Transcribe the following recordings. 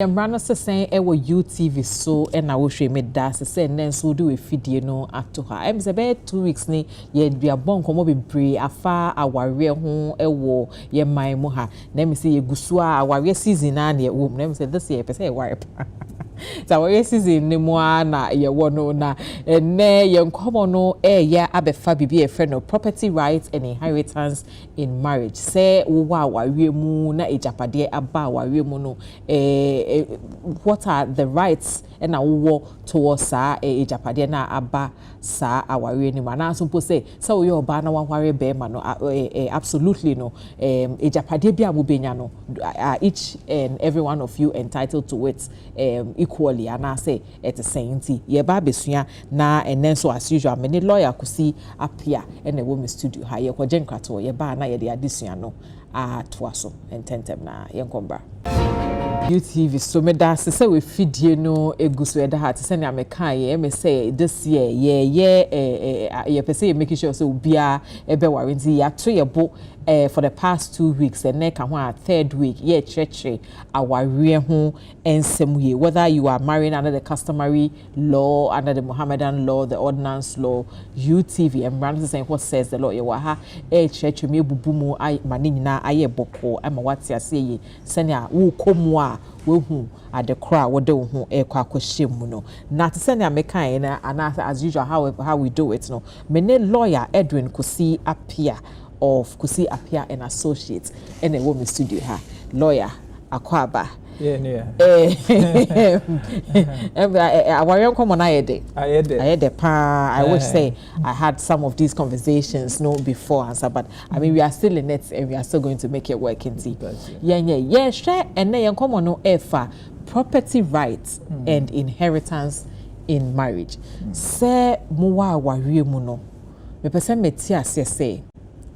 Embrano se say ewo UTV so na wo hwe me da se say nen so do efidie no ato ha em se be 2 weeks ni ye dua bon komo bebre afa aware ho ewo ye man mu ha na me se ye gusu a aware season na na ye wo na me se this year pese ye ware so aware season ni mu na ye wo no na ene ye nkomo no ya abefa bibi e friend no property rights and inheritance in marriage say wo wa aware mu na ejapade aba aware mu no what are the rights and our towards sa ejapade na aba sa aware ni mana so po say so we oba na wanware be ma no absolutely no ejapade bia mo benya no each and every one of you entitled to it equally and I say at the same time ye ba besua na enen so as usual many lawyer kusi apia and wo me studio ha ye kwaje nkrato ye ba na ye de adesua no to so ententem na ye nkombra UTV so me da se we fidie no eguso eda ha te se na me kan ye me say this year ye pese make sure so bia ebe warranty ya to ye bo for the past 2 weeks and neck and third week ye church our ho ensem ye whether you are marrying under the customary law, under the Mohammedan law, the ordinance law, UTV and Brandon saying what says the law ye wa ha church me bubumu ai mani na aye boko ama what ya say senya wo komwa wehu adekra wode wo ho ekwa kwahye no na te senya mekan na as usual how we do it no mene lawyer Edwin Kusi appear of Kusi appear and associates and a woman studio ha lawyer akwaba I would say I had some of these conversations before answer, but I mean we are still in it and we are still going to make it work in tea. Share and then come no efa property rights and inheritance in marriage. Say muwa wari muno. Me person me tia say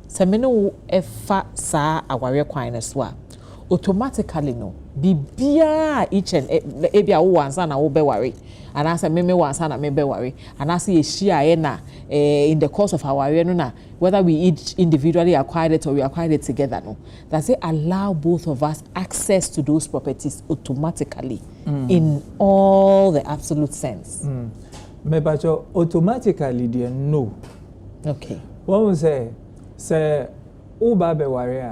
semeno efa sa aware kwan so automatically no bibia each and ebia wo ansa na wo be worry and as me wansa na me be worry and as ye share na in the course of our no na whether we each individually acquired it or we acquired it together no does it allow both of us access to those properties automatically in all the absolute sense me but automatically they no okay what we say uba be worry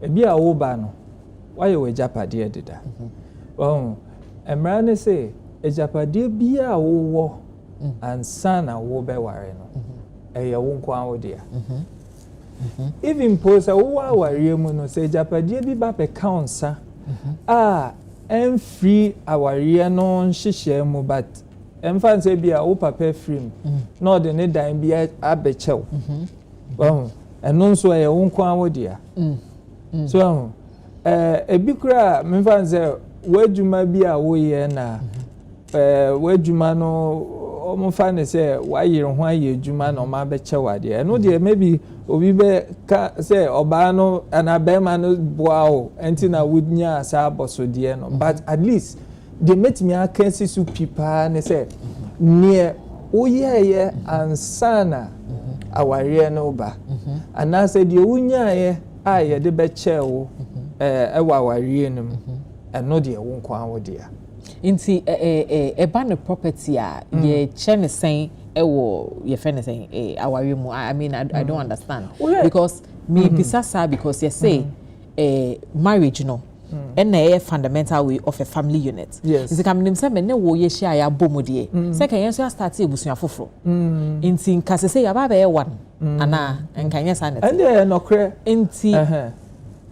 ebia uba no why you ejapade dida emra ne say ejapade bia wo ansa na wo be ware no eye wo nko awode even pose wo ware mu no say ejapade bi ba pe counsa en free aware no nhihye mu but emfa say bia wo papa free no de ne dan bia abechew eno nso eye wo nko awode so ebikura mfanze wadwuma bi a woye na wadwuma no omfa ne se wayire ho aye adwuma na oma be chewade eno de maybe obi be ka se oba no anabema no boao enti na wudnya asa abosode no but at least they met me akansi su pipa ne se ne oyeye ansana aware no ba ana se de wunyaye aye de be chewo ewa wari enum eno de wo nko awodea inti eba ne property a ye che ne sen ewo ye fe ne sen awari mu I mean I don't understand because me bisasa because you say marriage no and a fundamental way of a family unit. Yes. Is it coming say me ne wo ye share ya bomodie. Second yen so start ebusua foforo. Inti nkase say ya ba be one ana enkanya sa net. And there no kre inti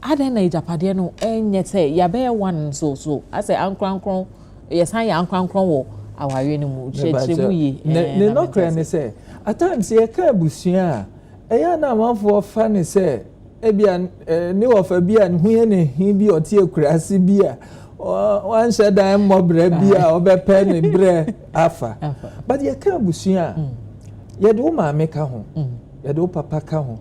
aden na ijapade no enye say ya be one so I say ankrankron yes han ya ankrankron wo aware ni mu chechire mu yi. Ne no kre ne say at times ye ka ebusua eya na manfo fa ne say ebia ne ofa bia nhuye ne hi bi otie kurase bia wan shedan mobra bia obepe ne bre afa but ye ka busua ye de o ma meka ho ye de o papa ka ho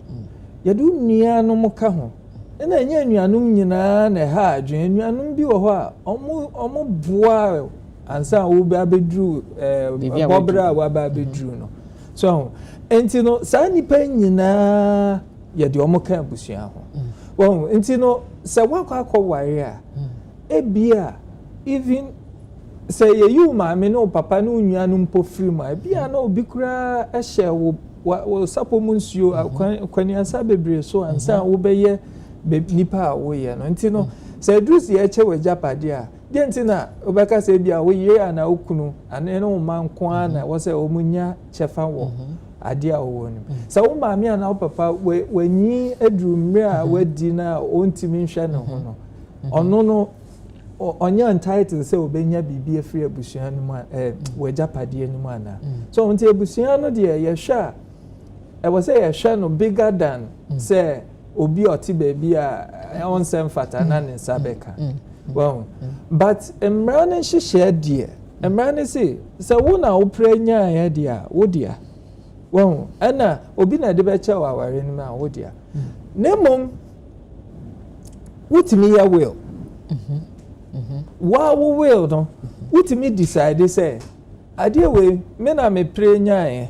ye de nuanum ka ho na enye nuanum nyina na ha adwen nuanum bi wo ho a omo boa ansa wo ba bedru bobra wa ba bedru no so enti no sa nipa nyina ye de omo ka busua ho enti no se wakwa ware a ebia even say you maame no papa no nua no mpo free ma bia na obi kura ehye wo sapomu nsuo kwaniansa bebre so ansa wo beye nipa wo ye no nti no say drusi ye che wajapade a de nti na obeka say bia wo ye ana okunu ane no manko ana wo say omunya chefa wo ade a wo no say wo maame ana wo papa wanyi adurumre a wadi na ontimi nhwe ne ho no ono no onye entitled say obenya bibi afri abusuan no wajapade ani mu ana so nti abusuan no de ye hwa I was say a share no bigger than say obi oti baby a on sem fata na ne sabeka well but emrane share dear emrane say wo na wo prenya ya dia wo dia well ana obi na de be che wa ware ni ma wo dia nemom wutimi ya will wa wo will no wutimi decide say ade we me na me prenya ya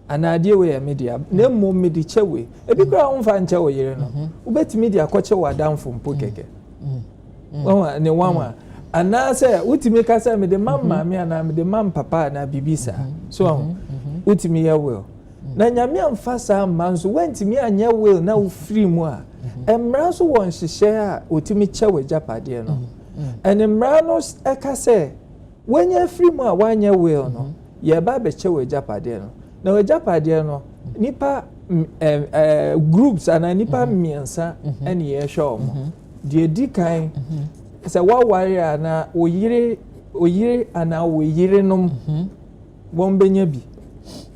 anadie we media na mmom medi chewe ebi kra wonfa nche wo yire no ubetimi dia koche wadamfo mpo keke won ne wanwa ana se utimi ka se me de mamma me ana me de mam papa na bibisa so utimi ya will na nyame amfa sa manso wentimi anya will na wo free mu a emra so won hihye a utimi chewe japade no and emra no eka se wenya free mu a wanya will no ye ba be chewe japade no na wajapade no nipa groups ana nipa miensa ene ye show mo de dikan se wa ware ana oyire ana oyire nom won benya bi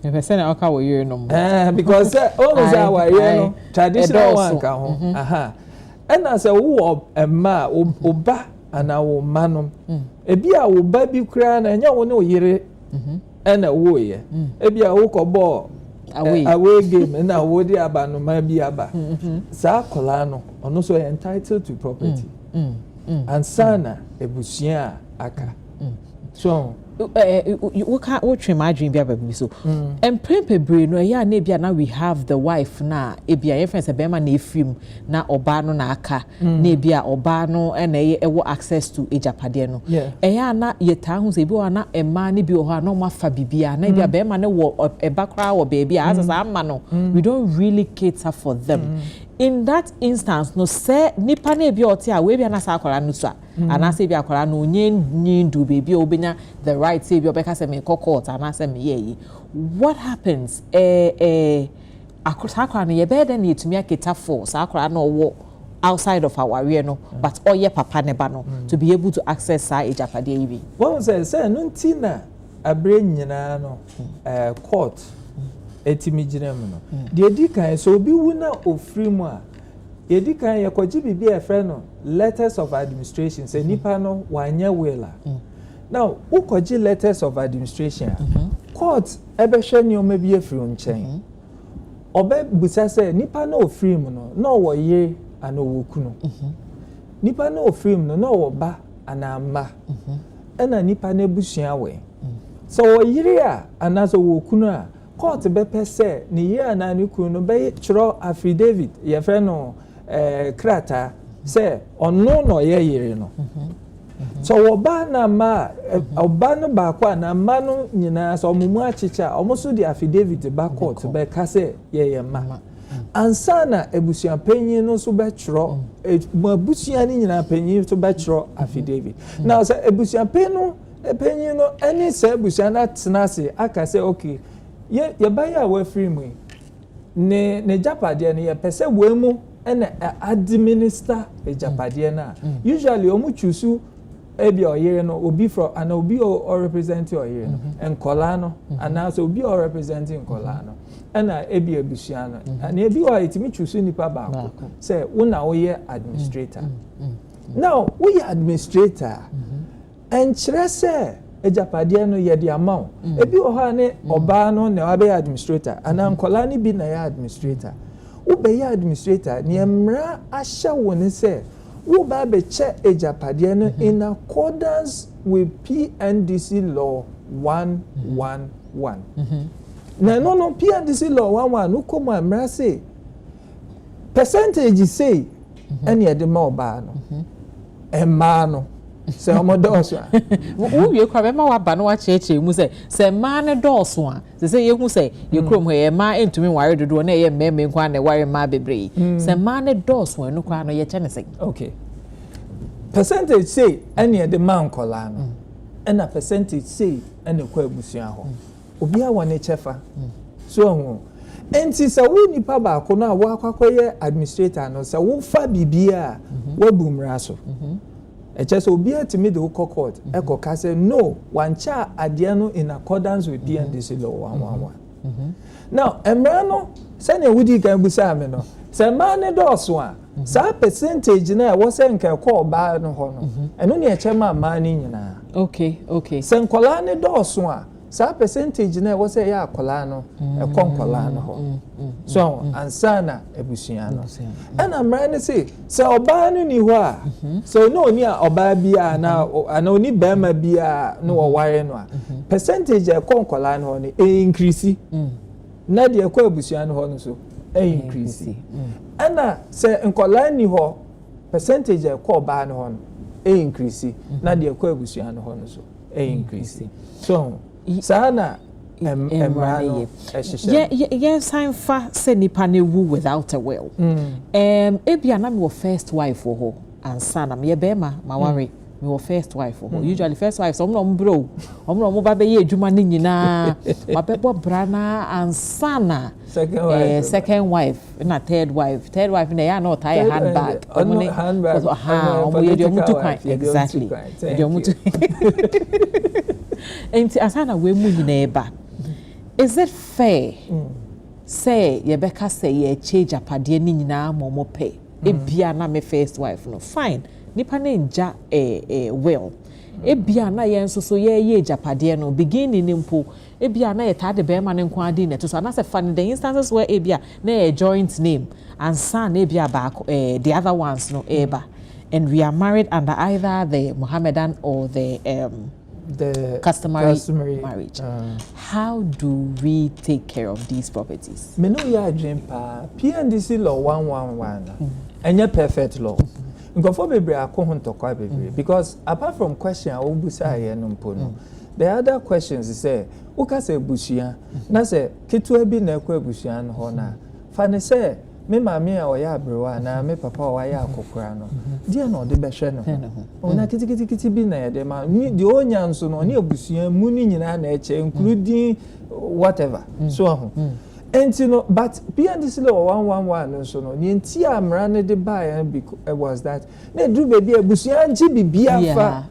me pese na aka oyire nom because always our no traditional one ka ho aha ena se wo emma oba ana wo manom ebi a wo ba bi kura na nya wo ne oyire ena wo ye ebia wo kobo away game na wo di aba no ma bi aba sa kola no ono so entitled to property and sana ebusia aka so what trim my dream bia baby so and prempebre no ya na bia na we have the wife na ebia your friends be ma na efim na oba no na aka na bia oba no na ewo access to ejapade no ya na yeta hu se bi wa na ema na bi ho na ma fa bibia na bia be ma na wo eba kra wo baby asasa ama no we don't really cater for them in that instance no say nipa na bi oti a we bia na sa akwara no so ana say bi akwara no nyi ndu baby obenya the right say bi obeka say me court ana say me ye what happens akwara no ye be then you to me cater for sa akwara no wo outside of our area no but oye papa ne ba no to be able to access sa ejapade yi one say no ntina abre nyina no court etimi gina mu no de dikan so obi wuna ofri mu a de dikan ye kwaji bibi e frɛ no letters of administration say nipa no wanya wela now ukwaji letters of administration court ebe hwɛ ni o ma bi afri nkyɛn obe busa say nipa no ofri mu no wo ye ana wo kunu nipa no ofri mu no wo ba ana ma ɛna nipa na busua we so wo yiri a ana so wo kunu a court be pese ni ye na ni kunu no be chro affidavit ye fe no krata say ono no ye yire no so oba na ma oba no ba kwa na ma no nyina so omumu achicha omuso di affidavit ba court be ka say ye ma ansa na ebusuan panyin no so be chro ebusuan ni nyina panyin so be chro affidavit now say ebusuan panyin no any say ebusuan na tenase aka say okay ye baya wa free mu ne japade ne ye pese we mu ena administer japade na usually omu chusu ebi oyere no obi from and obi or representing oyere no enkola no and so obi or representing enkola no ena ebi ebusia no and ebi wa etimi chusu nipa ba ko say una wo ye administrator now we administrator and chere say ejapade no ye de amount ebi oha ne oba no ne wa be administrator ana nkola ni bi na ya administrator wo be ya administrator ne emra ahya wo ne say wo ba be che ejapade no in accordance with PNDC law 111 na no PNDC law 111 no komo emra say percentage say ene de ma oba no emma no Say omodoso. Who you kwa bema wa ba no wa cheche mu say man ne dɔɔso a say you say you krom he ma entumi ware dodo na ye mmemme kwa na ware ma bebre say man ne dɔɔso no kwa no ye che ne say okay percentage say any the man kola no and a percentage say any kwa abusua ho obi a wone chefa so enti sa wo nipa ba ko na wo akwakoye administrator no sa wo fa bibia wo bumra so just obi atimi de court ekoka say no wancha ade no in accordance with PNDC law 111 now emra no say na wudi kan busa me no say man ne dɔɔso a sa percentage na wo say nka call ba no ho no eno ne echema man ni nyina okay say nkola ne dɔɔso a sa percentage na wo say ya akola no nkola no ho so ansana ebusua no and amra ne say oba no ni ho a so no ni a oba bia na oni bema bia no wo ware no a percentage nkola no ho ni increase na de ekwa ebusua no ho no so increase and say nkola ni ho percentage oba no ho no increase na de ekwa ebusua no ho no so increase so sana emrano yes I'm fa say nipa na wu without a will ebia na me first wife ho ansana me be ma worry me first wife ho usually first wife so no bro omno ba be ye adwuma ni nyina ma be bo bra na ansana second wife na third wife na ya no tie handbag handbag exactly enti asana we mu nyina eba is it fair say ye beka say ye change apade ni nyina momo pay ebia na me first wife no fine nipa na nja will ebia na ye nso so ye japade no beginning nimpo ebia na ye tade be ma ne nko ade na to so na say fan the instances where ebia na ye joint name and son ebia back the other ones no eba and we are married under either the Mohammedan or the customary marriage. How do we take care of these properties? Me no ya dream pa PNDC law 111 enye perfect law. Nkofo bebre akọ ntokwa bebre because apart from question obusa ye no mpo no the other questions is say uka say busia na say ketua bi na ekwa busia no ho na fa ne say me mama a oya abrewa na me papa o ya akokora no dia na ode behwe no ona kitikiti bi na ye de ma ni de onya nso no ne abusia mu ni nyina na eche including whatever so ho enti no but PNDC law 111 so no ni enti amra ne de buy was that na do baby abusia nji bibia fa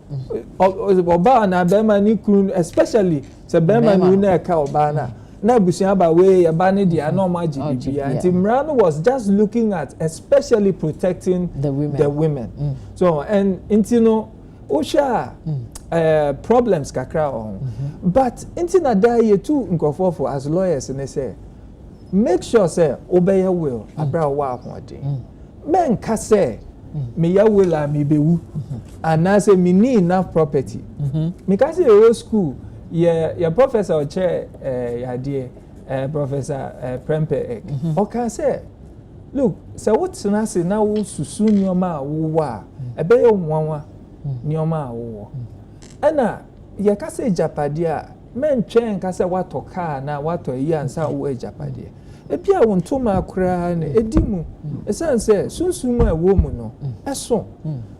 oba na be ma ni kun especially se be ma ni na ka oba na busia ba we ya ba ne dia no ma GBBia and Imran was just looking at especially protecting the women. So and intino osha problems kakra on but intina da ye too nkofo for as lawyers and they say make sure say obey your will abra wa hoden men ka say me ya will a me bewu and na say me need enough property me ka say your school your professor or chair ya dear Professor Prempe okay say look so what's na say na wo susu nyoma wo wa ebe ye nwanwa nyoma wo ana ye ka say japade a men twen ka say wato car na wato yi ansa wo japade ebia wo ntoma akura na edimu esan say sunsumu a wo mu no eso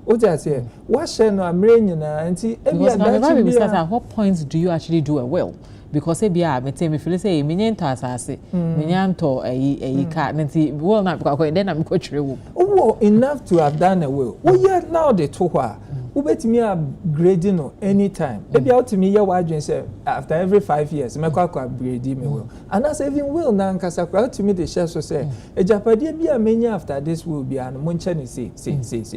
o ja say wa she no amre nyina nti ebia that be at what point do you actually do a will because ebia me tell me feel say me nyento asase me nyanto ayi ka nti will na because then am ko twere wo oh enough to have done a will oh yeah now the to hwa ubetimi upgrading no anytime ebia otimi ye wadwen say after every 5 years me kwa upgrade me will and as even will na nkasa kwa otimi the share so say ejapade bia menya after this will be an monche ni say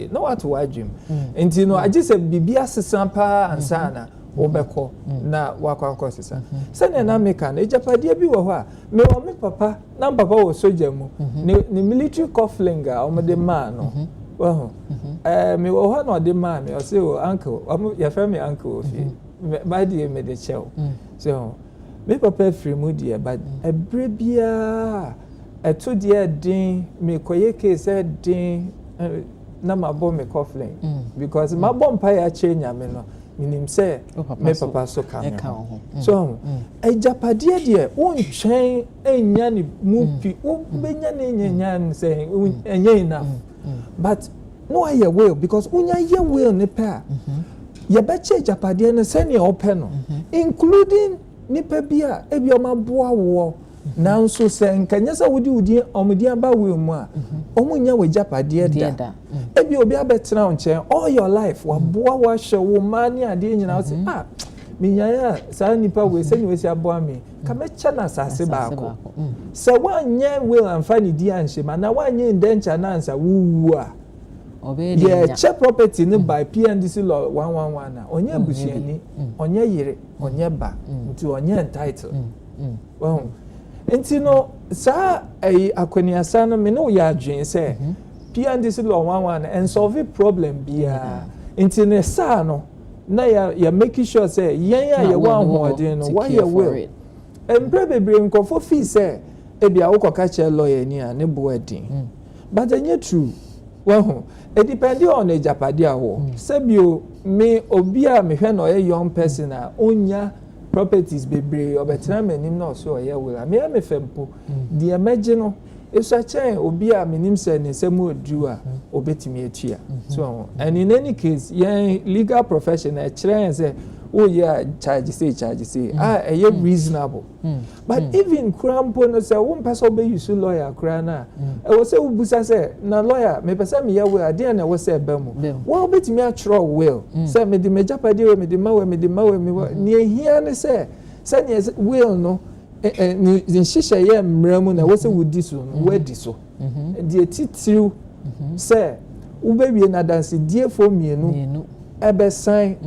no what wadwen nti no agi say bibia sesan pa ansana obeko na wakwa sisa sene na meka na ejapade bi wo ho a me wo me papa na papa wo soja mu ni military cufflinga o me de man no well me wo ho no de man me o say o uncle ya fa me uncle ofi my dear me de chew so me papa free mu dia but ebre bia eto dia din me koye case din na mabɔ me coughlin because mabɔ mpa ya change me no minim say me papa so ka me so ejapade de wontwen enya ne mupi wo benya ne nyanya say enya enough but no aye will because unya ye will ne pa ye be che ejapade no say ne open no including nipa bia ebi o maboa wo nanso se nkanya sa wodi omudi aba we mu a omunya we japade da ebi obi abetena nche all your life wa boa wa hwe wo mani ade nyina say minyaya sa nipa we se ni we si aboa me ka mecha na sase baako se wanye we amfa ni di anhye ma na wanye ndencha na ansa wuwu a yeah, check property ni by PNDC law 111 na onye busuani onye yire onye ba nti onye entitled nti no sa akwaniasa no me no ya adwen se PNDC law 111 and solve problem bia nti ne sa no na ya make sure say yen ya ye wan hoden no why you will embre bebre nkofo fi say e bia wo koka che lawyer ni a ne bo adin but enye true well it depends on the japade awo sebio me obi a me hwe no a young person a onya properties bebre obetena manim na so ye will me fempo the emerge no eso chain obi a menim se ne semu odu a obetimi atua so and in any case yen legal profession e kire say oh yeah charge say reasonable but even crampo no say one person be use lawyer kra na e was say ubusa say na lawyer me person me ya we ade na we say ba mu wo betimi a tro will say me de majapade we me de mawe ni ehia ne say ne will no ni shisha ye mramu na we say wudi so we di so de titiru say u bewie na dance die fo mienu ebe sign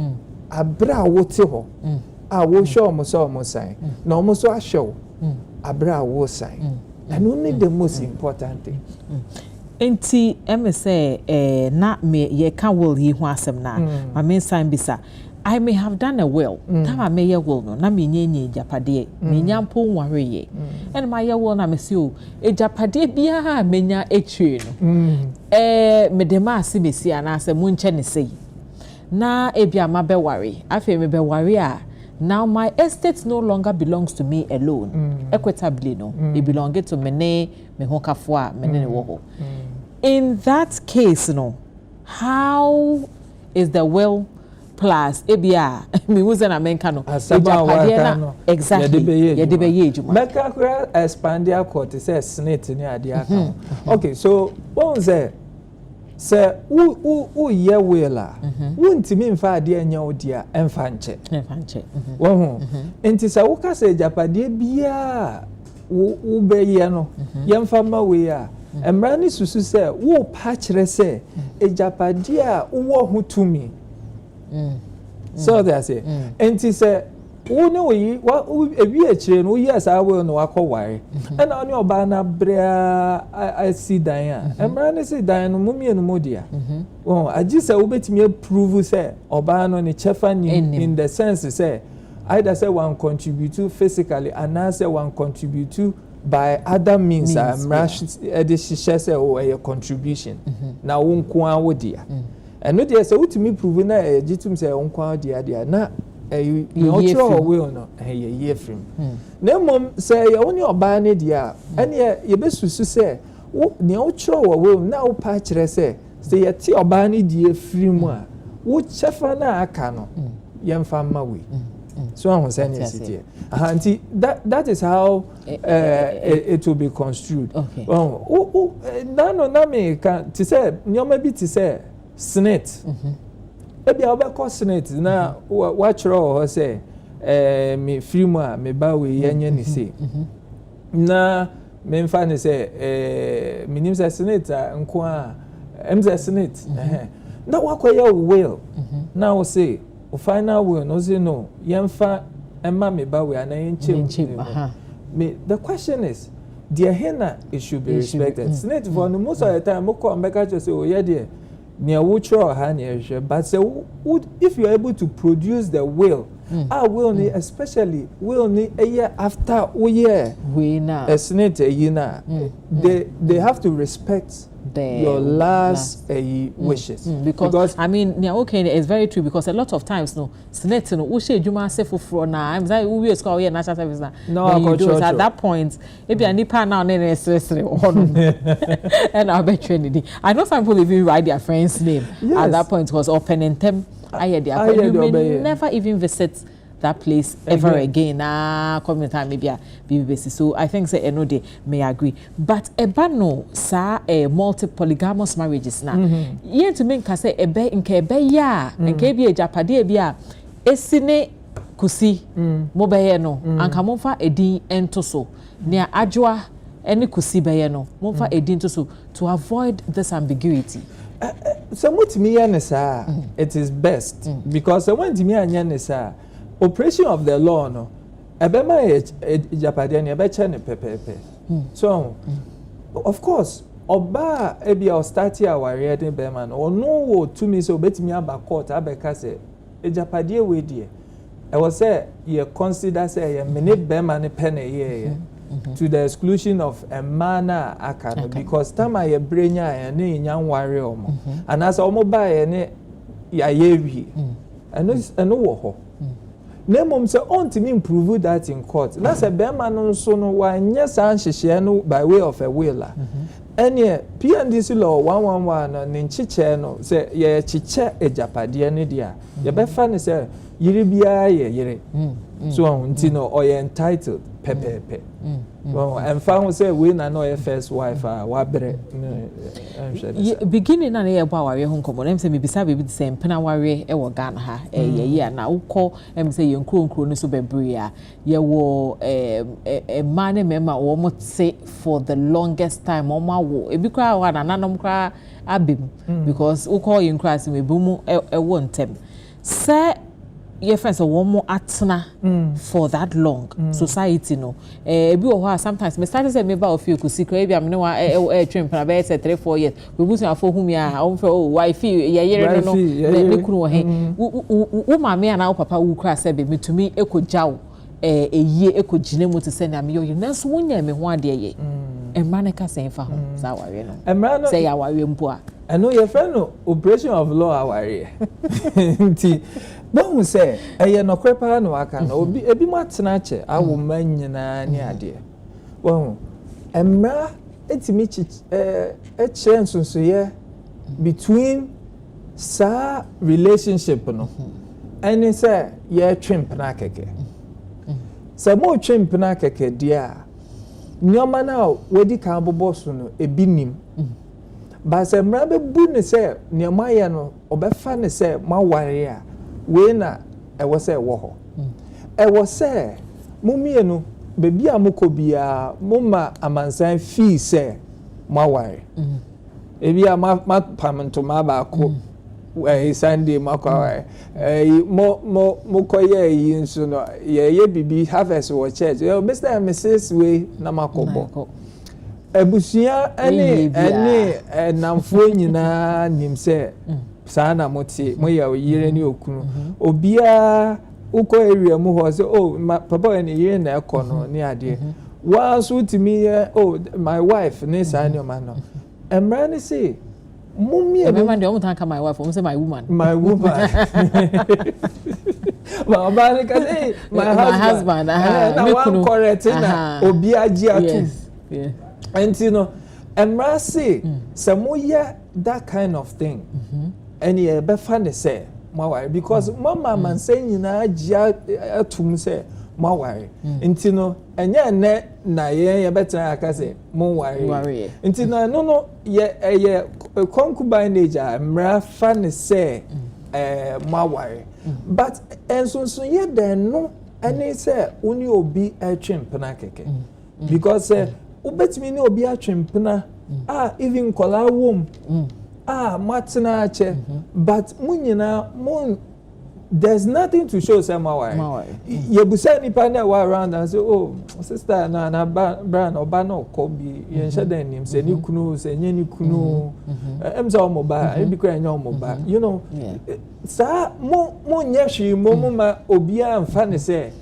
abra wote ho a wo show mo so mo sign na mo so a show abra wo sign and only the most important thing enti em say na me ye ka will yi ho asem na ma me sign bisa I may have done a will time me ye will no na me nyenye japade me nyampo nware ye and my ye will na me si o e japade bia menya etwe no me de ma asibesi ana asem munche ne sei na ebia ma be worry afi me be worry a now my estate no longer belongs to me alone equitably no it belongs to me hokafo a me ne wo ho in that case no how is the will plus ebia me uze na menka no no exactly ye de be ye ejuma meka kura expand your court say senate ni ade aka okay so what say se u ye wela wuntimi mfa ade anya odia emfa nche wo ho enti se wo ka se japade bia wo be ye no ye mfa ma we a emra ni susu se wo pa kire se ejapade a wo ho tumi so they say enti se wo ne we ebi a kire no yes I will no akọware and oni oba na bra I see dan a emra ne see dan no mumie no modia oh agi se wo betimi prove say oba no ne chefa ni in the sense say either say one contribute physically and say one contribute by other means emra the shisha say oh a contribution na wo nko a wo dia and no dey say utimi prove na egitum say wo nko a dia na you throw away or not ye year frame na mom say you only oba ne dia ene ye besusu say wo ne o throw away na wo pa kire say ye ti oba ne die frame a wo chefa na aka no ye mfa ma we so I say ne city anti that is how it will be construed okay na me can to say nyoma bi to say senate ebi obekọ senate na wa chiro ho say me free mu a me ba we yenye ni say na me mfa ni say minim say senate nko a emza senate na wakoya will na wo say o final will no say no yemfa emma me ba we anyenche me the question is the hena it should be respected senate for the most of the time mo ko mbeka just say o ye there near wutro ha but say if you are able to produce the will will need especially will need a year after we na a senate they have to respect your last wishes. Because I mean, yeah, okay, it's very true because a lot of times, no, snet no, we say Juma say for now. I'm saying we always call here national service now. No, at that point, maybe I need now and then and I'll bet you I know some people even write their friend's name at that point because open and them. You may never even visit that place ever again. Coming time maybe basis. So I think say no day may agree. But no sa multi-polygamous marriages now. Yen to make say ebe nke ebe ya nke bi ejapade bia esine kusi mo beye no anka mo fa edin ento so nea adwoa ene kusi beye no mo fa edin to so to avoid this ambiguity. So what me it is best because when me anya operation of the law no ebema ejapade na ebeche ne pepepe. So of course oba ebia o start ya ware den bema no ono wo to me so betimi aba court abeka say ejapade we die e was say you consider say ye mene bema ne pen ye to the exclusion of a manner akano because tama ye brenya ye ne nyan ware omo and as omo ba ye ne ya yewi eno wo ho na mom say on to me improve that in court na say bema no so no wanye san hihye no by way of a will ene PNDC law 111 no ne nchiche no say ye chiche ejapade ne dia ye be fa ne say yiri bia ye yiri so unti no or ye entitled pepepe well and found say we na no first wife wa bere beginning na ye ba ware ho nkomo na say me bisa be the same pena ware e wo Ghana ha ye na ukọ say ye nkro no so bebre a ye wo man member wo mo say for the longest time o ma wo ebi kra wa na nanom kra abim because ukọ ye nkra se me bumu e wo ntem say your friends are one more atna for that long society no sometimes me started say me ba of you could see maybe I'm no train for about 3-4 years we put for whom ya wife ya no ne kunu he wo ma me na papa wo kra say be to me ekojaw ye ekogine mu to say na me yo na so wonya me ho ade ye emra ne ka say fa ho sa ware no emra no say ya ware mpo a eno your friend no operation of law aware nti Bon say eye no kwepa no aka no obi ebi matena che awo manyina ni ade won emra etimi eche nsonsoye between sa relationship no any say ye twimp na keke say mo twimp na keke dia nyoma na wedi kan boboso no ebi nim ba say emra be bu ne say nyoma ye no obefa ne say maware a we na e wo say wo ho e wo say mumie no bebi amoko bia mumma amansan fi say maware ebi ama pamento ma ba ko Sunday makwa mo koye yi nso no ye bibi harvest wo church Mr. and Mrs. we na makobo ebusia ene namfo nyina nim say sana moti moya oyire ni okunu obia uko area mu ho say papa ene yire na ekono ni ade wa so timi my wife ni sani o man no emra ni say mummy e man dey o mutan ka my wife o say my woman well ba ni ka say my husband na one correct na obi agi atu enti no emra say samoya that kind of thing and ye be fan say maware because mama man say nyina agia atum say maware enti no enye ne na ye betra aka say mo ware enti no ye concubine age mra fan say maware but enso ye den no ene say oni obi atwempena keke because ubetimi ni obi atwempena even kola wom matna che but munyina there's nothing to show say mawai yebusa ni pa na wa around and say sister na brand oba na okobi yen sheda nim say ni kunu say nye ni kunu emza o moba e bi ko enya o moba you know sa mo nyehwe mo ma obi amfa ne say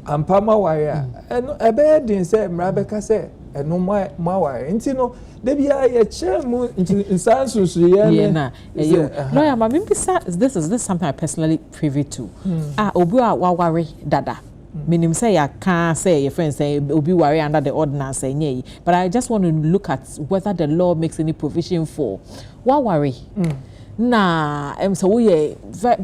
ampa mawai a eno ebe din say mra beka say eno mawai enti no Debi a chair mu insansu so ye na lawyer ma this is something I personally privy to. Obi a waware dada. Minim say ya can say your friends say obi worry under the ordinance say but I just want to look at whether the law makes any provision for worry. Na so we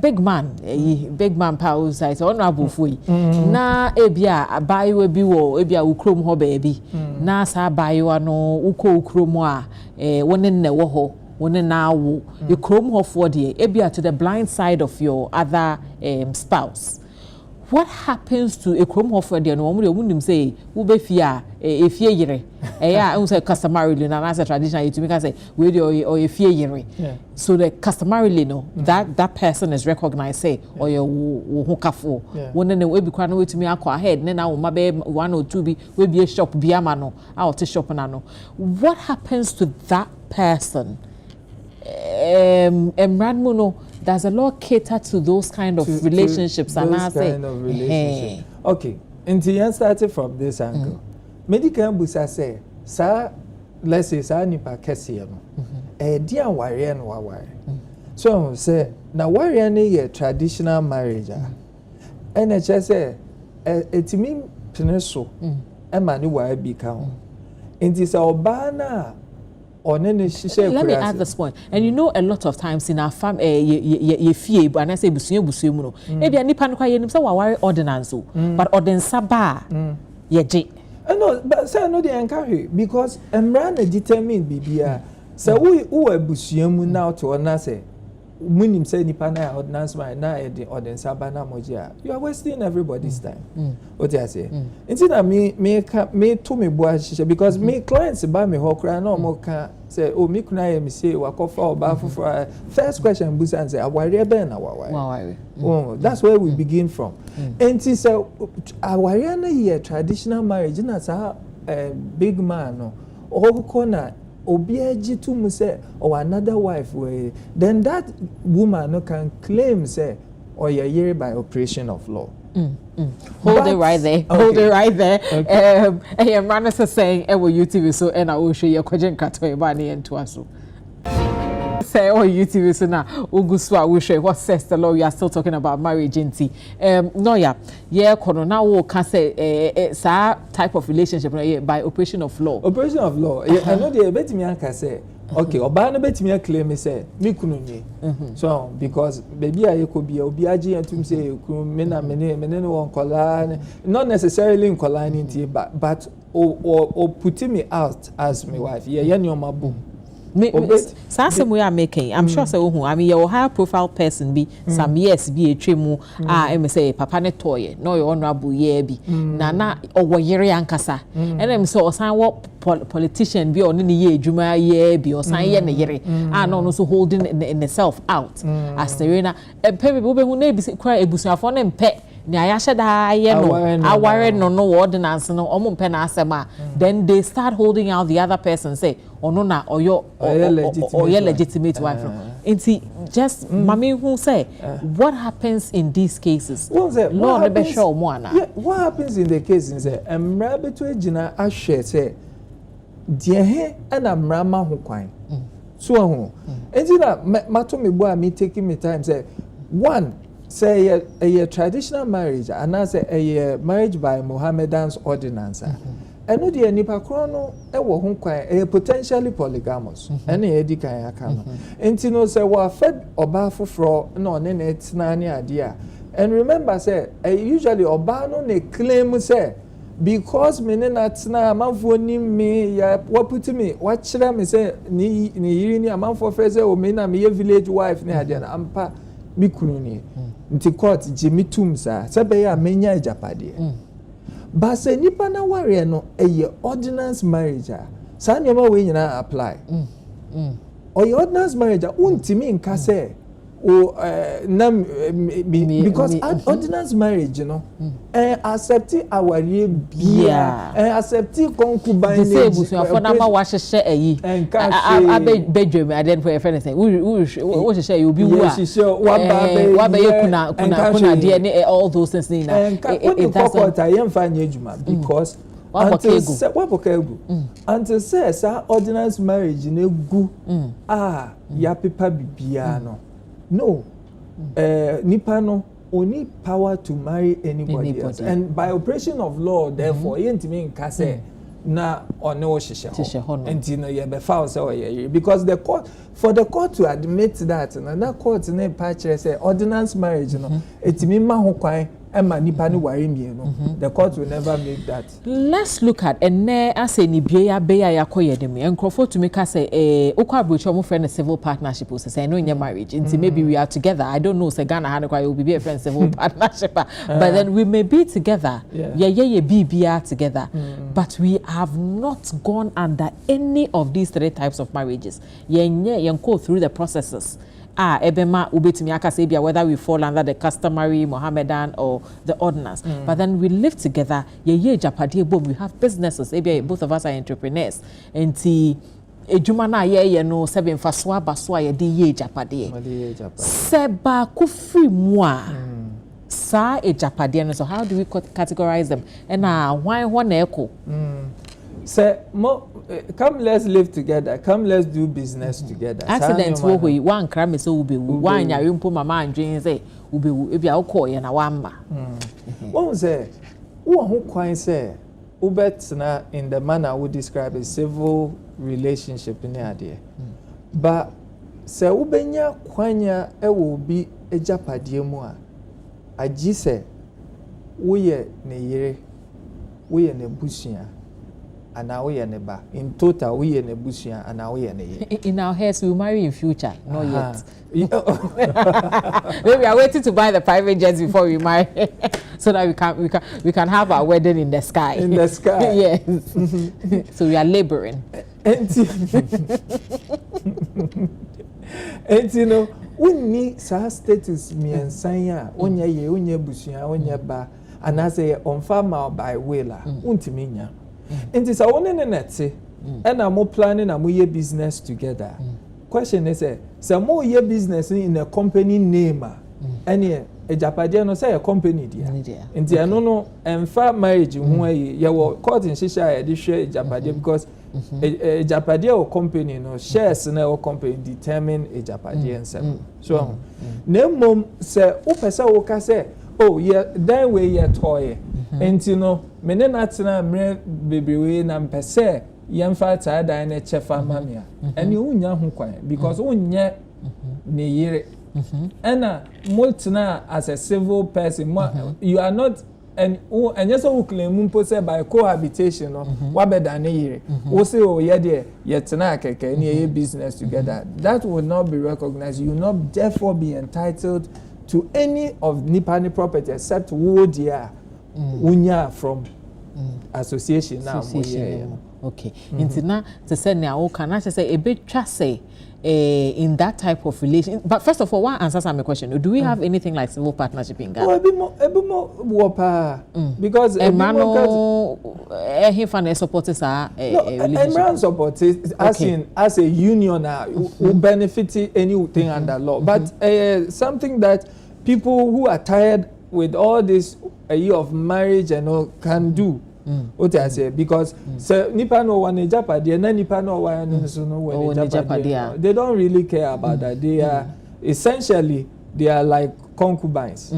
big man power say honorable fui na ebia abayi we bi wo ebia ukrom ho baby na sa abayi wa no uko ukrom a woni nne wo ho woni na wo ukrom ho for de ebia to the blind side of your other spouse. What happens to a chrome offer? The no one say ube fear if ye yere. I say customarily and as a tradition to make say we or if ye yere. So the customarily no that person is recognized say or your hokafo. One then we be quite way to me ahead. Then now my babe 1 or 2 we be a shop biamano out to shop nano. What happens to that person? Radmono. Does the law cater to those kind of relationships? To those kind of relationships. Okay, and the started from this angle. Medical busa say, sir, let's say, sir, nipa kesiano. Dear warrior and wawari. So say, now warrior ni traditional marriage. And I just say, it mean peneso. Emma ni wa be count. And this obana. Let me add this point. And you know, a lot of times in our family, ye fear, and I say, busu muno. Maybe a nipan kwa ye nimsa wawari ordinance, but ordinance ba ye je. No, but say no dey encourage because emran determined bibia. So we busu mu now to ona say. Munim say nipa na ordinance na the ordinance ba na moja. You are wasting everybody's time. What I say? Instead of me to me boa because me clients ba me ho kra na mo ka say oh me kuna me say wa kofa oba for first question busa and say aware be na waware. Oh, that's where we begin from. And say aware na here traditional marriage na sa big man no o corner obiaji to mu say or another wife way, then that woman no can claim say or you're here by operation of law. Hold it right there. Okay. Hold it right there. Okay. Manasa saying UTV so and I will show you question kato bani and tuaso. Say UTV so now Uguswa will show what says the law. We are still talking about marriage no kono na wo can say sa type of relationship by operation of law. Operation of law. I know the betimi anka say okay oba no betimi claim say me kunu ni. So because baby ayeko bia obi agi antum say me na me no won kola not necessarily nkola ni but or putting me out as my wife. Yeah ni o mabu. Some we are making. I'm sure so. I mean, your higher profile person be some years be a trimu. I say papa ne toy. No, your honorable ye be. Nana or yeri ankasa. And I'm so sign what politician be on any ye juma ye be or sign ye yeri. And also holding in itself out as the arena. And people who may be quite a busa for them pet. Nyayasha da ye no aware no ordinance no omo pe na asema then they start holding out the other person say ono na oyo legitimate wife nti just mami who say what happens in these cases law no be sure mo ana what happens in the case is say emra beto agina ahwe say die he na mra ma ho kwan so ho nti na mato me bo a me taking me time say one say a traditional marriage and I say a marriage by Mohammedan's ordinance. And no the nipa krono e wo ho kwan a potentially polygamous. And e di kan aka no. Enti no say wa fed oba foforo na one na etina ne ade. And remember say usually oba no ne claim say because me na tina amanfo ni me ya what put me what kire me say ni yiri ni amanfo fe say o me na me village wife ne ade na ampa mi kunu ni nti court jimi tumsa sebe ya menya ejapade ba se nipa na ware no eye ordinance marriage sa nyama we nyina apply o ordinance marriage untimi nka se o because ordinance marriage you know accept our bia accept concubine say busu for na ma wa hye eyi bedwem aden for anything we hye you be wa be kuna de all those things na it doesn't yem fa nya adwuma because until says ordinance marriage in a gu ya pipa bibia no nipa no only power to marry anybody else. And by operation of law therefore yentimi nka say na one wo hyehyɛ ho enti no ye be foul say because the court for the court to admit that na court na pa kire say ordinance marriage no etimi ma ho kwan Emma nipa ni wari mienu. The court will never make that. Let's look at ene ase ni bia beya yakoye dem. Enkrofo to make us say okwa brocho mo friend civil partnership say no in marriage. Until maybe we are together. I don't know say Ghana had will be a friend civil partnership. But then we may be together. Be together. But we have not gone under any of these three types of marriages. Go through the processes. Ebema ubetimi akasebia whether we fall under the customary Mohammedan or the ordinance. But then we live together. Japadi boom. We have businesses. Both of us are entrepreneurs. And ejuma na ye no sebe mfaswa baswa ye di japadi. Seba kufri mwa. Sa japadi. So how do we categorize them? And why one echo? Say come let's live together. Come let's do business together. Accidents wo we one crime so ube one yarimpo mama andwen say ube ebi a ukoye na wamba. One say wo ho kwan say ubetna in the manner we describe a civil relationship in ade. But say ubenya kwanya e wo bi ejapade mu a agi say wo ye ne yire wo ye ne busua. And now we are neighbor. In total, we are nebusia and now we are in our heads, we will marry in future. Not yet. Maybe we are waiting to buy the private jets before we marry, so that we can have our wedding in the sky. In the sky. Yes. So we are laboring. And you know, we need status me and sanya onya ye onya busia onya ba and as a on farmer by whaler untiminya. And it's a one in a net, and I'm more planning and we business together. Question is, some more year business in a company name, and a Japadiano say a company, dear. And the no and far marriage, you were caught in Shisha, this share Japadia because a Japadia or company, no shares in our company determine a Japadian. So, no mom say, Opesa Oka say, oh, yeah, then we are toy. And you know, mene natina mre bebewe na mpese yemfa tada na chefa mamia. And you unya ho kwan because unya ne yire. And multina as a civil person, you are not and yes we claim mpo by cohabitation no wabeda ne yire. We say oh yeah there yetina keke ni business together. That will not be recognized. You will not therefore be entitled to any of Nipani property except wood unya from association now. Okay. Intina to say now can I say a bit trust in that type of relation. But first of all, one answers my question. Do we have anything like civil partnership in Ghana? Oh, a bit more because he fan supporters are relationship. Support as a union who benefit anything under law. But something that people who are tired with all this a year of marriage and all can do. What I say because nipa no one Japadi and nipa no one so no one Japadi. They don't really care about that. They are essentially they are like concubines.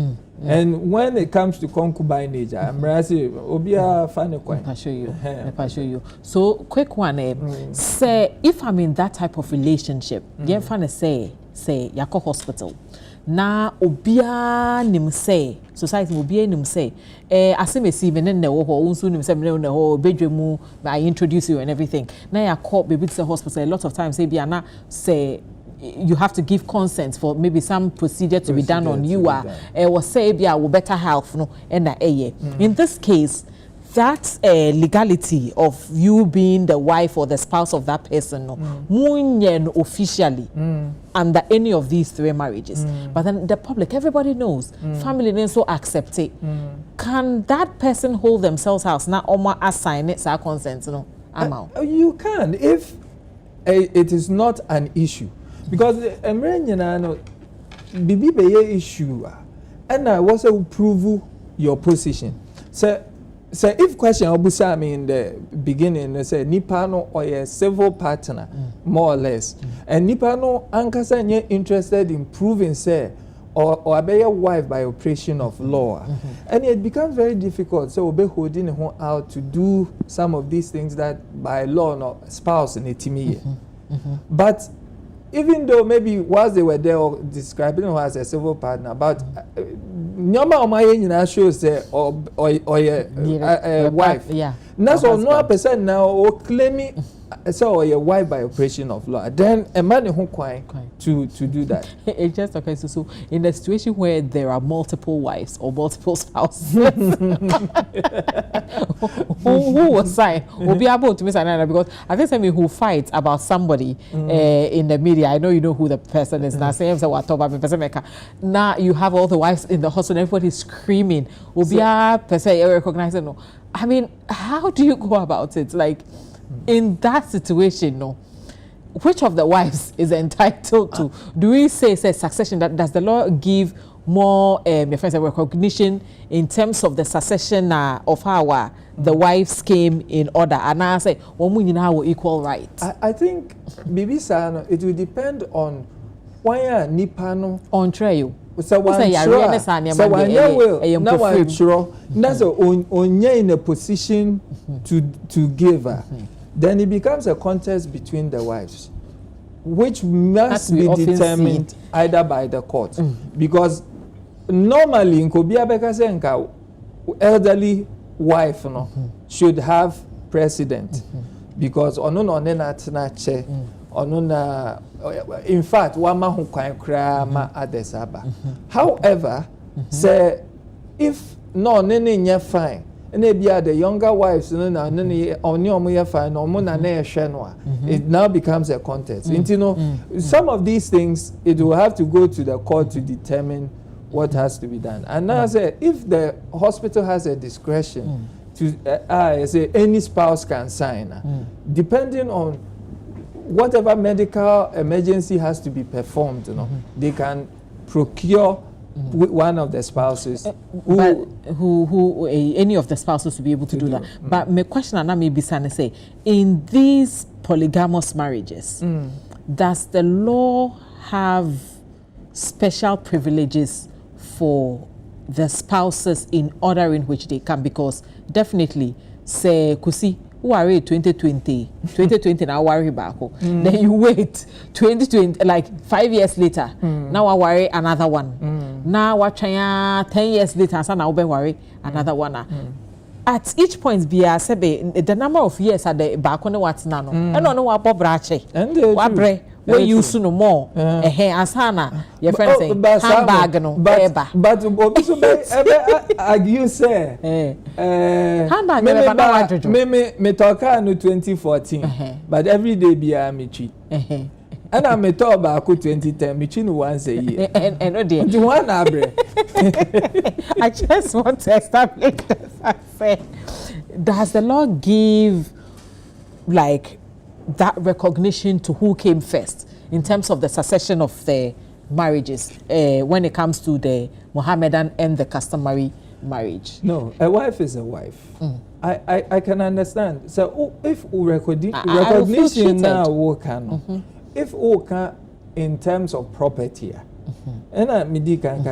And when it comes to concubinage, I'm say obia fane kwan. I show you. So quick one say if I'm in that type of relationship, you fane say yako hospital. Na obia nim say society obia nim say asemesi me ne wo ho unsu nim say me ne ho bedwemu I introduce you and everything na ya call baby to the hospital a lot of times say bia na say you have to give consent for maybe some procedure to be done on you or say bia wo better health no and in this case that legality of you being the wife or the spouse of that person no munyen officially under any of these three marriages but then the public everybody knows family then so accept it can that person hold themselves house now or assign it sa consent no you can if it is not an issue because emrenyana no bibi be issue and I was to prove your position so So if question obusa me in the beginning, they say nipa no or a civil partner, more or less, and nipa no ankasa nye interested in proving say or be a wife by operation of law, and it becomes very difficult. So we be holding him out to do some of these things that by law no spouse in it. But even though maybe whilst they were there or describing him as a civil partner, but nyama omaye shows say or a wife. Yeah. That's all no person now or claiming so a wife by operation of law. Then a man who quite to do that. It just okay. So in a situation where there are multiple wives or multiple spouses, who will sign will be able to miss another, because I think somebody who fights about somebody in the media. I know you know who the person is now. Saying what about now you have all the wives in the house and everybody's screaming. Will be a person recognizing no. I mean, how do you go about it? Like, in that situation, no, which of the wives is entitled to? Do we say succession? That does the law give more recognition in terms of the succession of how the wives came in order? And I say, now equal rights. I think, Bibi Sano, it will depend on why Nipano on trail. So one sure. That's onye in a position to give her. Then it becomes a contest between the wives, which must be determined either by the court. Because normally in Kobia Bekasenka, elderly wife should have precedent. Because in fact, wama hu kwan kra ma adesaba. However, say if no nene nya fine, ene bia the younger wives no na nene oni omo ye fine no mo na na ehwe no, it now becomes a contest. You know, some of these things it will have to go to the court to determine what has to be done. And now say if the hospital has a discretion to say any spouse can sign, depending on whatever medical emergency has to be performed, they can procure one of the spouses who any of the spouses to be able to do that. But my question and I may be say, in these polygamous marriages, does the law have special privileges for the spouses in order in which they come? Because definitely, say Kusi, who are 2020 now worry back. Then you wait 2020, like 5 years later, now I worry another one. Now what 10 years later, so now be worry another one. At each point, be a sebe the number of years at the back on what's nano. I don't know what brache and what bre we use no more. Asana, your friend say handbag no beba. But you say handbag me talk no 2014, but every day be a michi. And I may talk about 2010, michi no once a year. And no dear. One abre. I just want to establish this. I say, does the law give like that recognition to who came first in terms of the succession of the marriages when it comes to the Mohammedan and the customary marriage? No, a wife is a wife. I can understand. So if recognition now work if work in terms of property, and I midi can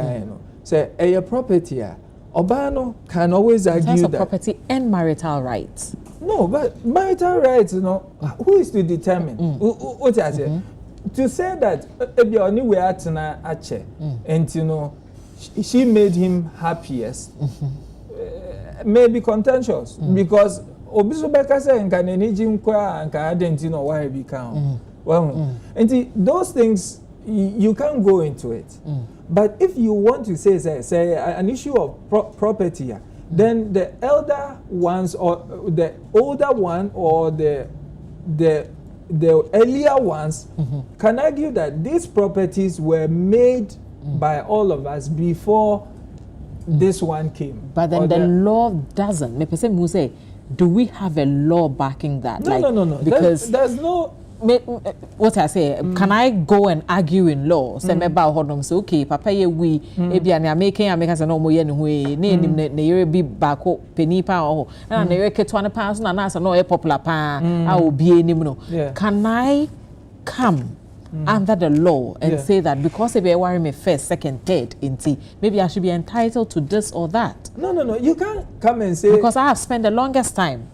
say a property, Obano can always argue in terms of that property and marital rights. No, but marital rights, who is to determine? What I say? To say that if you only way at Ache, and she made him happiest, may be contentious because Obisobeka say and can enijim kwa and can identify why it become. Well, and those things you can't go into it. But if you want to say an issue of property, then the elder ones or the older one or the earlier ones can argue that these properties were made by all of us before this one came. But then the law doesn't. Me person say, do we have a law backing that? No. Because there's no what I say, can I go and argue in law? Say me ba hodom say okay, papa ye we e bia na make say no mo ye ne ho e na enim ne yere bi ba ko peni pa ho na na yere keto na pa so na say no e popular pa a obi enim no. Can I come under the law and say that because if you worry me first, second, third, maybe I should be entitled to this or that? No. You can't come and say because I have spent the longest time.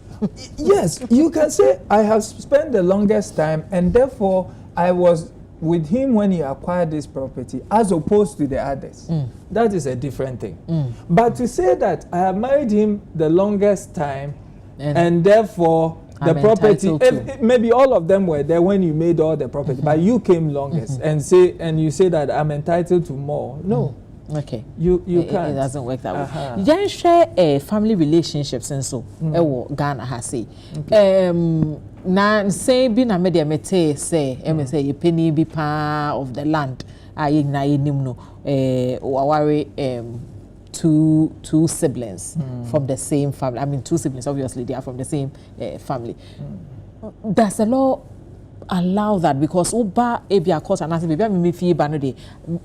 Yes, you can say I have spent the longest time and therefore I was with him when he acquired this property as opposed to the others. That is a different thing. But to say that I have married him the longest time and therefore the property, maybe all of them were there when you made all the property, but you came longest and you say that I'm entitled to more. No. Okay. You can't. It doesn't work that way. You share family relationships and so Ghana has say. Na say be na media mete say say you penny be pa of the land. Aye na nim no two siblings from the same family. I mean, two siblings, obviously, they are from the same family. Does the law allow that? Because Uba Abia court and I say, baby, me fee banody.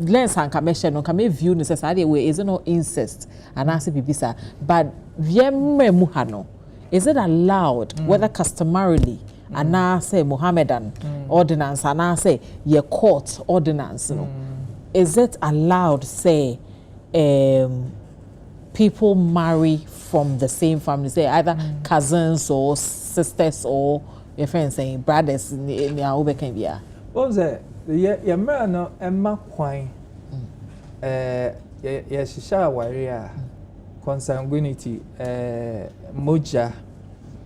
Lens and commission no can view necessarily way is no incest and I say, Bibisa. But Viemme Muhano, is it allowed, whether customarily, and I say Mohammedan ordinance, and I say your court ordinance, no? Is it allowed, say, people marry from the same family, say either cousins or sisters or your friends saying brothers in the Ubekambia? What was that? Yeah, man, Emma Quine. Yes, Shisha warrior, consanguinity, moja,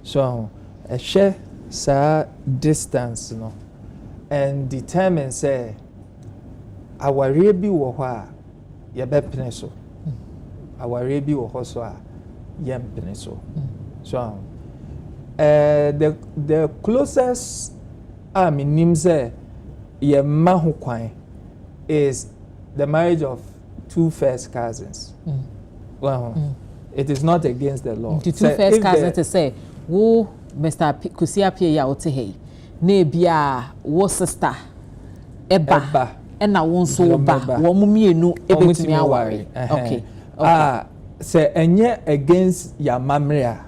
so a share, sir, distance, no, and determine, say, our rebi wa ya bepeneso. Our rebi or hoswa yem peneso. So the closest I mean nimse ye mahukwan is the marriage of two first cousins. Well, it is not against the law. The two first cousins to say, wo Mr. Kusia Pia ya otehe, ne bia wo sister eba and na won so ba wo mumienu ebetumi aware. Okay. Say enye against ya mamria,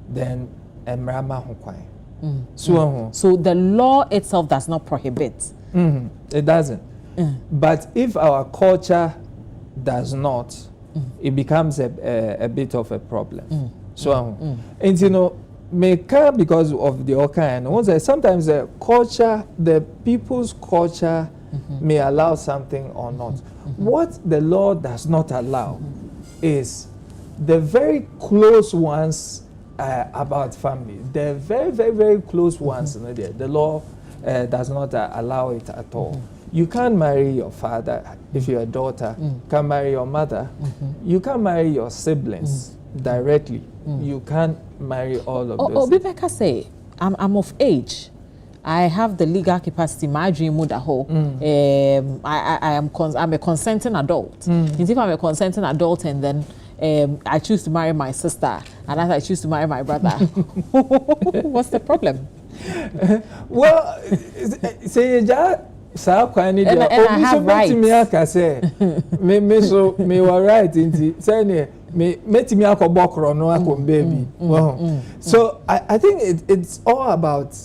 then emrama hukwan. So the law itself does not prohibit. It doesn't. But if our culture does not, it becomes a bit of a problem. And you know, because of the Oka, sometimes the culture, the people's culture may allow something or not. What the law does not allow is the very close ones about family. The very, very, very close ones. The law does not allow it at all. You can't marry your father if you're a daughter. You can't marry your mother. You can't marry your siblings directly. You can't marry all of those. Bibeka say, I'm of age. I have the legal capacity. My dream would I'm a consenting adult. If I'm a consenting adult and then I choose to marry my sister and I choose to marry my brother, what's the problem? Well, say so kwani dia obi so betimi aka say me so me were right inti say me metimi akobokro no akombe bi. So I think it's all about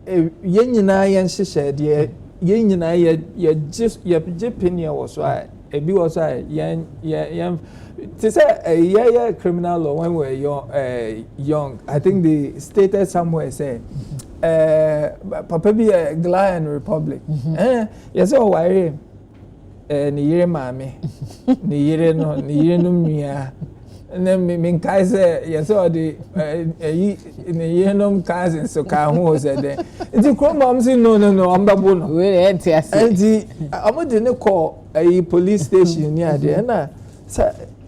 yen nyina yen hyehyɛ de yen nyina ye just ye opinion was so ebi was so yen to say yeah criminal law when we were young. I think they stated somewhere say Papa be a Ghanaian Republic. Yes, oh, I ni yere mame, ni yere no mia. And then me Kaiser, yes, oh, the ni yere no cousins so ka ho said there. It's mom say no, I'm babono. We enti ase. Enti amode ne call a police station near there na.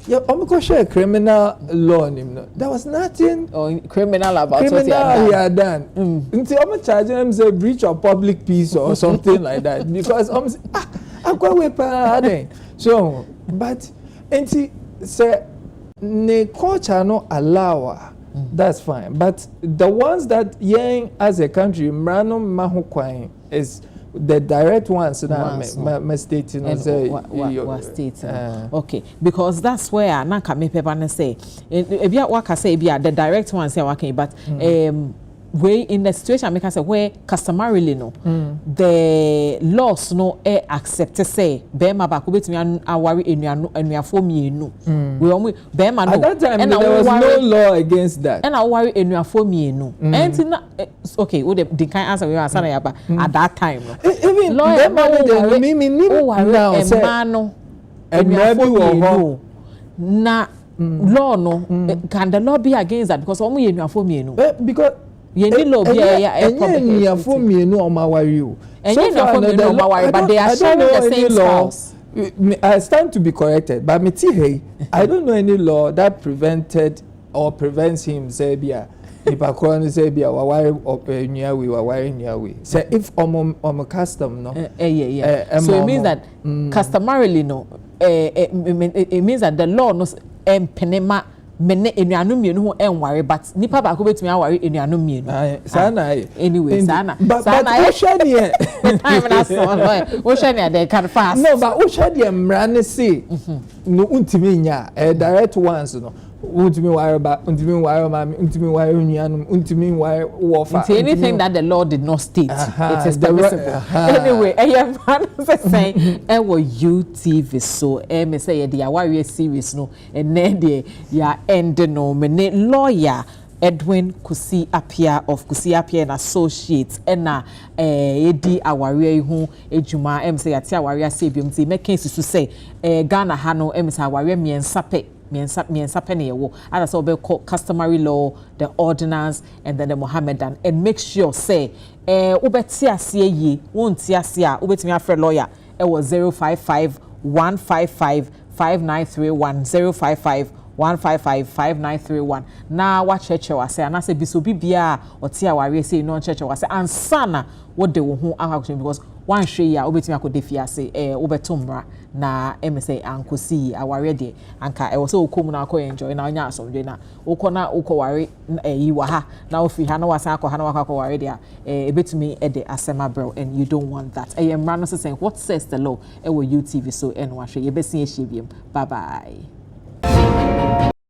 Yeah, I'm share criminal law. There was nothing criminal about what he had done. Until I'm charging him say breach of public peace or something like that because I'm going to so, but until say the culture no allow that's fine. But the ones that yang as a country mrano maho kwan is the direct ones my state you know say what state okay, because that's where na ka me paper na say ebia waka say ebia the direct ones say waka but way in the situation make us say where customarily no the laws no accept say bema ba ko betimi awari enuafo mienu we omo bema no at that time there was no law against that and awari enuafo mienu and okay we the kind answer we answer na ba at that time no even bema we me now say enuafo mienu na law no can the law be against that because omo enuafo mienu because Yeni law be a for me no on my worry. But they are sharing the same spouse. I stand to be corrected, but me hey, I don't know any law that prevented or prevents him say bia if akron say bia wa wire near we wa wire near we. Say if on custom no. So it means that customarily no it means that the law no penema mene enuanu mienu ho enware but nipa ba ko betumi aware enuanu mienu sana anyway sana but o share here time na so o share here they can fast no but o share here mrane say no untimi nya direct ones no untimi wire ba untimi wire mami untimi wire enuanu untimi wire wofa anything that the law did not state it is permissible anyway man say wo UTV so me say the aware series no and then ya end no me lawyer Edwin Kusi Apia of Kusi Apia and Associates na edi aware hu ejuma say ati aware sebium ti make case to say Ghana ha no say aware miensa penny wo ada so be customary law the ordinance and then the Mohammedan and make sure say ubeti ase yi wonti ase a ubetimi afre lawyer was 055 155 5931 055 155-5931 na wa cheche wase ana se bisobi bia oti aware say no cheche wase ansana wo de wo hu akwaction because one hwe ya obetimi akodefi ase obetomra na say ankosi aware de anka wo se okom na akọ enjoy na onya asomdwe na ukona ukoware yi wa ha na ofi ha na wasa akọ ha na wakọ de ebetumi de asema bro and you don't want that mra no say what says the law UTV so en wa hwe ye besi ehie biem bye bye.